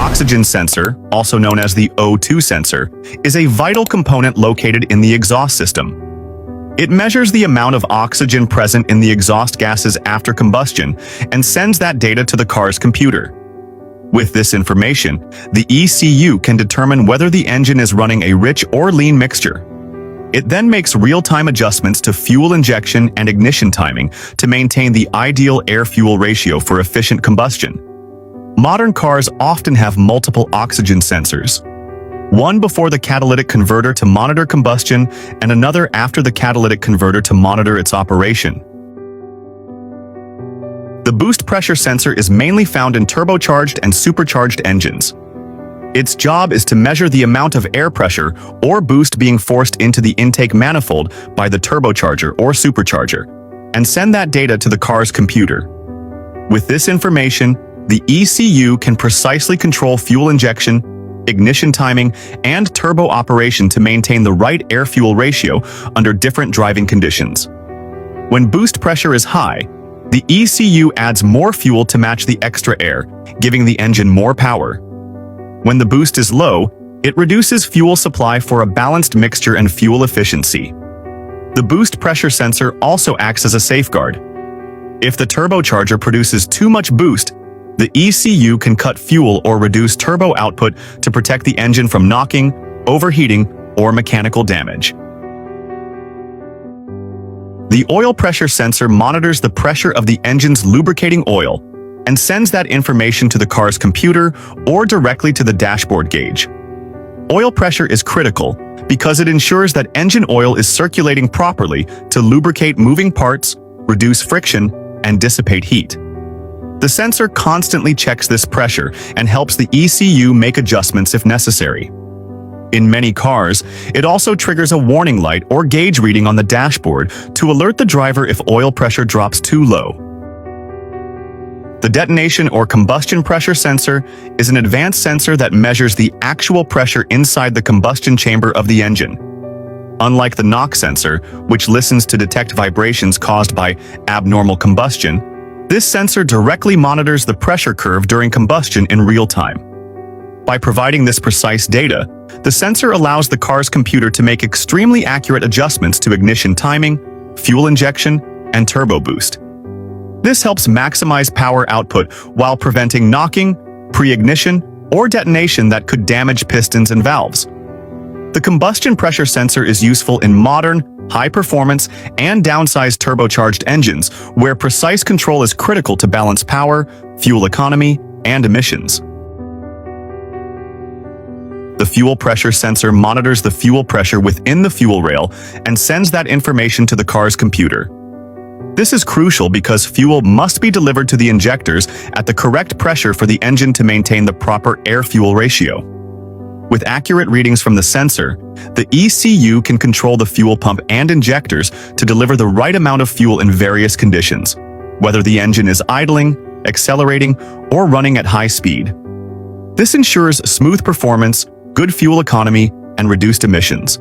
oxygen sensor, also known as the O2 sensor, is a vital component located in the exhaust system. It measures the amount of oxygen present in the exhaust gases after combustion and sends that data to the car's computer. With this information, the ECU can determine whether the engine is running a rich or lean mixture. It then makes real-time adjustments to fuel injection and ignition timing to maintain the ideal air-fuel ratio for efficient combustion. Modern cars often have multiple oxygen sensors, one before the catalytic converter to monitor combustion and another after the catalytic converter to monitor its operation. The boost pressure sensor is mainly found in turbocharged and supercharged engines. Its job is to measure the amount of air pressure or boost being forced into the intake manifold by the turbocharger or supercharger, and send that data to the car's computer. With this information, the ECU can precisely control fuel injection, ignition timing, and turbo operation to maintain the right air-fuel ratio under different driving conditions. When boost pressure is high, the ECU adds more fuel to match the extra air, giving the engine more power. When the boost is low, it reduces fuel supply for a balanced mixture and fuel efficiency. The boost pressure sensor also acts as a safeguard. If the turbocharger produces too much boost, the ECU can cut fuel or reduce turbo output to protect the engine from knocking, overheating, or mechanical damage. The oil pressure sensor monitors the pressure of the engine's lubricating oil and sends that information to the car's computer or directly to the dashboard gauge. Oil pressure is critical because it ensures that engine oil is circulating properly to lubricate moving parts, reduce friction, and dissipate heat. The sensor constantly checks this pressure and helps the ECU make adjustments if necessary. In many cars, it also triggers a warning light or gauge reading on the dashboard to alert the driver if oil pressure drops too low. The detonation or combustion pressure sensor is an advanced sensor that measures the actual pressure inside the combustion chamber of the engine. Unlike the knock sensor, which listens to detect vibrations caused by abnormal combustion, this sensor directly monitors the pressure curve during combustion in real time. By providing this precise data, the sensor allows the car's computer to make extremely accurate adjustments to ignition timing, fuel injection, and turbo boost. This helps maximize power output while preventing knocking, pre-ignition, or detonation that could damage pistons and valves. The combustion pressure sensor is useful in modern, high-performance, and downsized turbocharged engines where precise control is critical to balance power, fuel economy, and emissions. The fuel pressure sensor monitors the fuel pressure within the fuel rail and sends that information to the car's computer. This is crucial because fuel must be delivered to the injectors at the correct pressure for the engine to maintain the proper air-fuel ratio. With accurate readings from the sensor, the ECU can control the fuel pump and injectors to deliver the right amount of fuel in various conditions, whether the engine is idling, accelerating, or running at high speed. This ensures smooth performance, good fuel economy, and reduced emissions.